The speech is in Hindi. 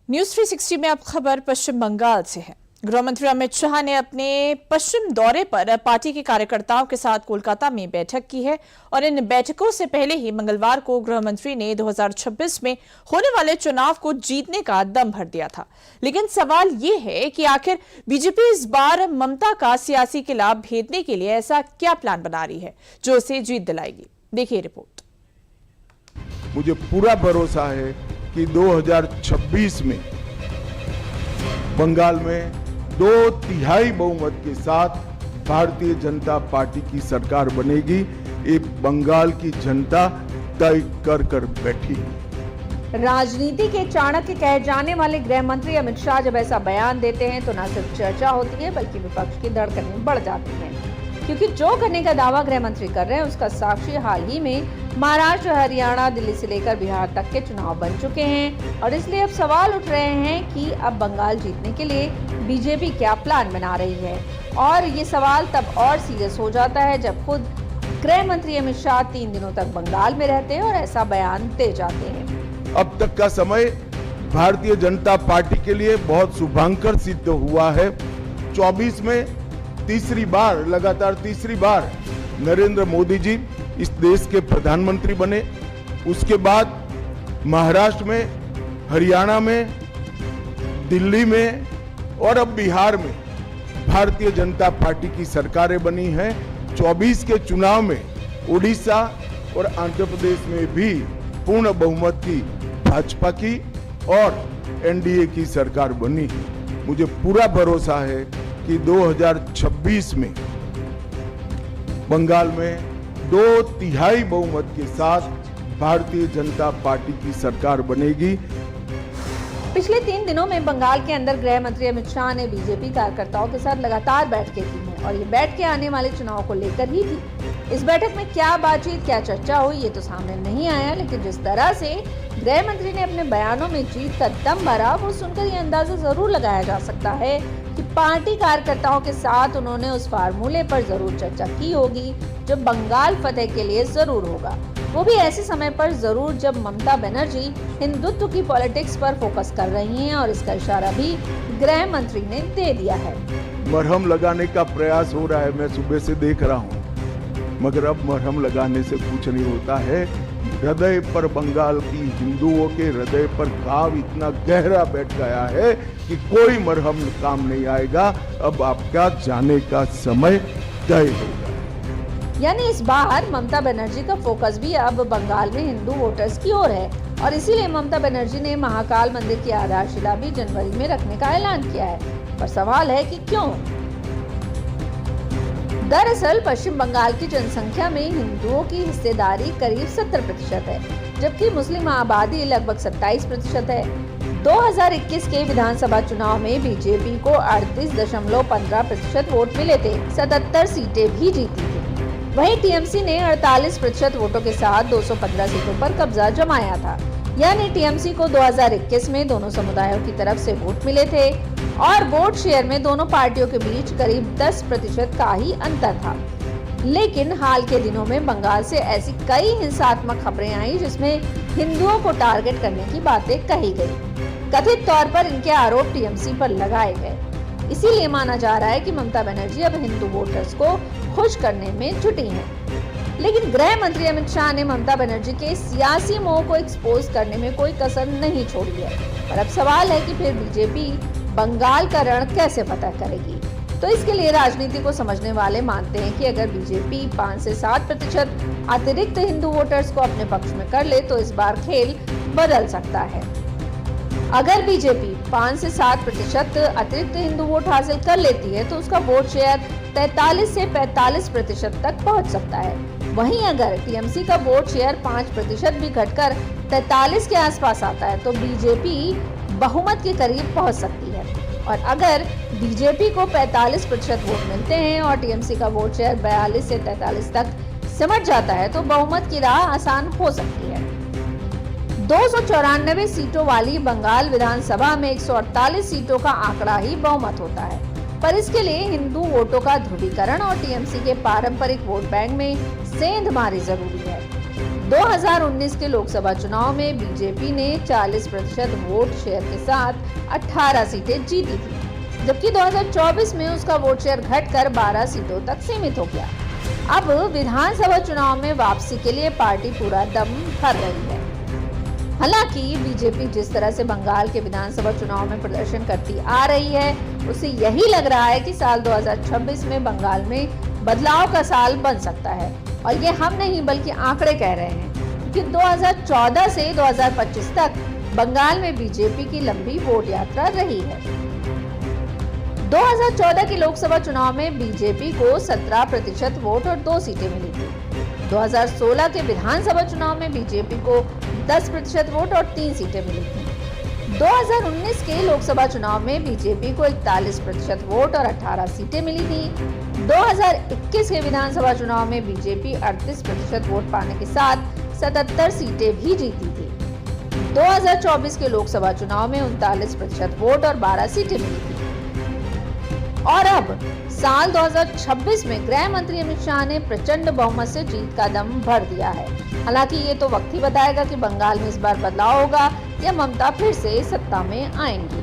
न्यूज 360 में अब खबर पश्चिम बंगाल से है। गृह मंत्री अमित शाह ने अपने पश्चिम दौरे पर पार्टी के कार्यकर्ताओं के साथ कोलकाता में बैठक की है और इन बैठकों से पहले ही मंगलवार को गृह मंत्री ने 2026 में होने वाले चुनाव को जीतने का दम भर दिया था। लेकिन सवाल ये है कि आखिर बीजेपी इस बार ममता का सियासी खिलाफ भेदने के लिए ऐसा क्या प्लान बना रही है जो उसे जीत दिलाएगी। देखिए रिपोर्ट। मुझे पूरा भरोसा है कि 2026 में बंगाल में 2/3 बहुमत के साथ भारतीय जनता पार्टी की सरकार बनेगी। ये बंगाल की जनता तय कर बैठी है। राजनीति के चाणक्य कहे जाने वाले गृह मंत्री अमित शाह जब ऐसा बयान देते हैं तो न सिर्फ चर्चा होती है बल्कि विपक्ष की धड़कनें बढ़ जाती हैं, क्योंकि जो करने का दावा गृह मंत्री कर रहे हैं उसका साक्षी हाल ही में महाराष्ट्र, हरियाणा, दिल्ली से लेकर बिहार तक के चुनाव बन चुके हैं। और इसलिए अब सवाल उठ रहे हैं कि अब बंगाल जीतने के लिए बीजेपी क्या प्लान बना रही है। और ये सवाल तब और सीरियस हो जाता है जब खुद गृह मंत्री अमित शाह 3 दिनों तक बंगाल में रहते हैं और ऐसा बयान दे जाते हैं। अब तक का समय भारतीय जनता पार्टी के लिए बहुत शुभंकर सिद्ध हुआ है। 24 में लगातार तीसरी बार नरेंद्र मोदी जी इस देश के प्रधानमंत्री बने। उसके बाद महाराष्ट्र में, हरियाणा में, दिल्ली में और अब बिहार में भारतीय जनता पार्टी की सरकारें बनी हैं। 24 के चुनाव में उड़ीसा और आंध्र प्रदेश में भी पूर्ण बहुमत की भाजपा की और एनडीए की सरकार बनी है। मुझे पूरा भरोसा है कि 2026 में बंगाल में 2/3 बहुमत के साथ भारतीय जनता पार्टी की सरकार बनेगी। पिछले 3 दिनों में बंगाल के अंदर गृह मंत्री अमित शाह ने बीजेपी कार्यकर्ताओं के साथ लगातार बैठकें की हैं और ये बैठकें आने वाले चुनाव को लेकर ही थी। इस बैठक में क्या बातचीत, क्या चर्चा हुई ये तो सामने नहीं आया, लेकिन जिस तरह से गृह मंत्री ने अपने बयानों में जीत का दम भरा वो सुनकर ये अंदाजा जरूर लगाया जा सकता है कि पार्टी कार्यकर्ताओं के साथ उन्होंने उस फार्मूले पर जरूर चर्चा की होगी जो बंगाल फतेह के लिए जरूर होगा, वो भी ऐसे समय पर जरूर जब ममता बनर्जी हिंदुत्व की पॉलिटिक्स पर फोकस कर रही हैं और इसका इशारा भी गृह मंत्री ने दे दिया है। मरहम लगाने का प्रयास हो रहा है, मैं सुबह से देख रहा हूँ, मगर अब मरहम लगाने से कुछ नहीं होता है। हृदय पर, बंगाल की हिंदुओं के हृदय पर घाव इतना गहरा बैठ गया है कि कोई मरहम काम नहीं आएगा। अब आपका जाने का समय तय होगा। यानी इस बार ममता बनर्जी का फोकस भी अब बंगाल में हिंदू वोटर्स की ओर है और इसीलिए ममता बनर्जी ने महाकाल मंदिर की आधारशिला भी जनवरी में रखने का ऐलान किया है। पर सवाल है कि क्यों? दरअसल पश्चिम बंगाल की जनसंख्या में हिंदुओं की हिस्सेदारी करीब 70% है, जबकि मुस्लिम आबादी लगभग 27% है। 2021 के विधानसभा चुनाव में बीजेपी को 38.15% वोट मिले थे, 77 सीटें भी जीती थी। वहीं टीएमसी ने 48% वोटों के साथ 215 सीटों पर कब्जा जमाया था। यानी टीएमसी को 2021 में दोनों समुदायों की तरफ से वोट मिले थे और वोट शेयर में दोनों पार्टियों के बीच करीब 10% का ही अंतर था। लेकिन हाल के दिनों में बंगाल से ऐसी कई हिंसात्मक खबरें आई जिसमें हिंदुओं को टारगेट करने की बातें कही गई। कथित तौर पर इनके आरोप टीएमसी पर लगाए गए। इसीलिए माना जा रहा है कि ममता बनर्जी अब हिंदू वोटर्स को खुश करने में जुटी हैं। लेकिन गृह मंत्री अमित शाह ने ममता बनर्जी के सियासी मोह को एक्सपोज करने में कोई कसर नहीं छोड़ी है। और अब सवाल है कि फिर बीजेपी बंगाल का रण कैसे फतह करेगी? तो इसके लिए राजनीति को समझने वाले मानते हैं कि अगर बीजेपी 5 से 7% अतिरिक्त हिंदू वोटर्स को अपने पक्ष में कर ले तो इस बार खेल बदल सकता है। अगर बीजेपी 5 से 7% अतिरिक्त हिंदू वोट हासिल कर लेती है तो उसका वोट शेयर 43 से 45% तक पहुंच सकता है। वहीं अगर टीएमसी का वोट शेयर 5% भी घटकर 43 के आसपास आता है तो बीजेपी बहुमत के करीब पहुंच सकती है। और अगर बीजेपी को 45% वोट मिलते हैं और टीएमसी का वोट शेयर 42 से 43 तक सिमट जाता है तो बहुमत की राह आसान हो सकती है। 294 सीटों वाली बंगाल विधानसभा में 148 सीटों का आंकड़ा ही बहुमत होता है, पर इसके लिए हिंदू वोटों का ध्रुवीकरण और टीएमसी के पारंपरिक वोट बैंक में सेंध मारी जरूरी है। 2019 के लोकसभा चुनाव में बीजेपी ने 40% वोट शेयर के साथ 18 सीटें जीती थी, जबकि 2024 में उसका वोट शेयर घटकर 12 सीटों तक सीमित हो गया। अब विधानसभा चुनाव में वापसी के लिए पार्टी पूरा दम भर रही है। हालांकि बीजेपी जिस तरह से बंगाल के विधानसभा चुनाव में प्रदर्शन करती आ रही है, उससे यही लग रहा है कि साल 2026 में बंगाल में बदलाव का साल बन सकता है। और ये हम नहीं बल्कि आंकड़े कह रहे हैं कि 2014 से 2025 तक बंगाल में बीजेपी की लंबी वोट यात्रा रही है। 2014 के लोकसभा चुनाव में बीजेपी को 17% वोट और 2 सीटें मिली थी। 2016 के विधानसभा चुनाव में बीजेपी को 10% वोट और 3 सीटें मिली थी। 2019 के लोकसभा चुनाव में बीजेपी को 41% वोट और 18 सीटें मिली थी। 2021 के विधानसभा चुनाव में बीजेपी 38% वोट पाने के साथ 77 सीटें भी जीती थी। 2024 के लोकसभा चुनाव में 39% वोट और 12 सीटें मिली थी। और अब साल 2026 में गृह मंत्री अमित शाह ने प्रचंड बहुमत से जीत का दम भर दिया है। हालांकि ये तो वक्त ही बताएगा कि बंगाल में इस बार बदलाव होगा या ममता फिर से सत्ता में आएंगी।